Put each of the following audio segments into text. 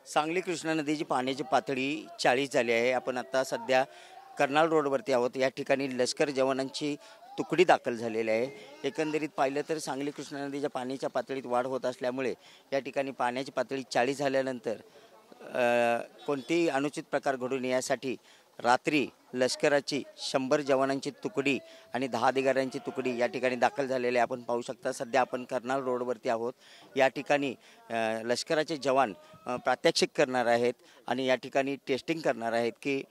सांगली कृष्णा नदीची पाण्याची पातळी 40 झाली आहे। आपण आता सध्या कर्नाल रोडवरती आहोत। या ठिकाणी लष्कर जवानांची तुकडी दाखल झालेली आहे। एकंदरीत पाहिलं तर सांगली कृष्णा नदीच्या पाण्याच्या पातळीत वाढ होत असल्यामुळे या ठिकाणी पाण्याची पातळी 40 झाल्यानंतर कोणतेही अनुचित प्रकार घडू नये यासाठी रात्री लष्कराची 100 जवानांची तुकडी आणि 10 अधिकाऱ्यांची तुकडी या ठिकाणी दाखल झालेली आहे। आपण पाहू शकता सध्या आपण कर्नाल रोडवरती आहोत। या ठिकाणी लष्कराचे जवान प्रात्यक्षिक करणार आहेत आणि या ठिकाणी टेस्टिंग करणार आहेत की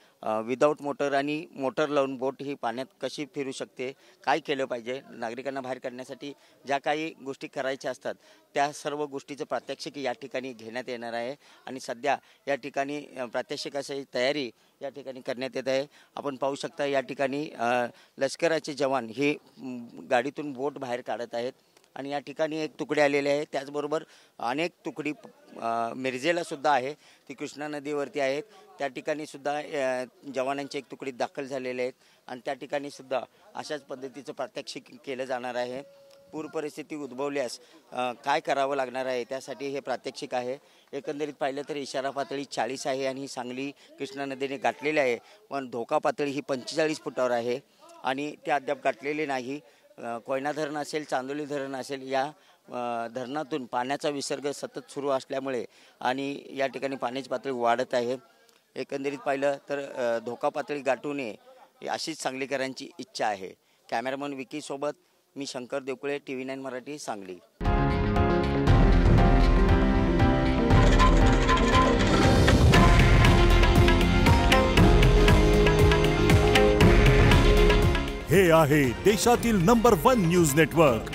विदाऊट मोटर आणि मोटर लावून बोट ही पाण्यात कशी फिरू शकते, काय केलं पाहिजे, नागरिकांना बाहेर काढण्यासाठी ज्या काही गोष्टी करायच्या असतात त्या सर्व गोष्टीचं प्रात्यक्षिक या ठिकाणी घेण्यात येणार आहे। आणि सध्या या ठिकाणी प्रात्यक्षिकाची तयारी या ठिकाणी करण्यात येत आहे। आपण पाहू शकता या ठिकाणी लष्कराचे जवान हे गाडीतून बोट बाहेर काढत आहेत आणि या ठिकाणी एक तुकडी आलेली आहे। त्याचबरोबर अनेक तुकडी मिरजेला सुद्धा आहे, ती कृष्णा नदीवरती आहेत। त्या ठिकाणी सुद्धा जवानांची एक तुकडी दाखल झालेली आहेत आणि त्या ठिकाणी सुद्धा अशाच पद्धतीचं प्रात्यक्षिक केलं जाणार आहे। पूर परिस्थिती उद्भवल्यास काय करावं लागणार आहे त्यासाठी हे प्रात्यक्षिक आहे। एकंदरीत पाहिलं तर इशारा पातळी 40 आहे आणि ही सांगली कृष्णा नदीने गाठलेली आहे, पण धोका पातळी ही 45 फुटावर आहे आणि ते अद्याप गाठलेले नाही। कोयना धरण असेल, चांदोली धरण असेल, या धरणातून पाण्याचा विसर्ग सतत सुरू असल्यामुळे आणि या ठिकाणी पाण्याची पातळी वाढत आहे। एकंदरीत पाहिलं तर धोका पातळी गाठू नये अशीच सांगलीकरांची इच्छा आहे। कॅमेरामन विकी सोबत मी शंकर देवकुळे, TV9 मराठी, सांगली। हे आहे देशातील नंबर 1 न्यूज नेटवर्क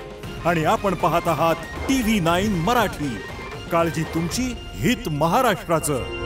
आणि आपण पाहत आहात TV9 मराठी। काळजी तुमची, हित महाराष्ट्राचं।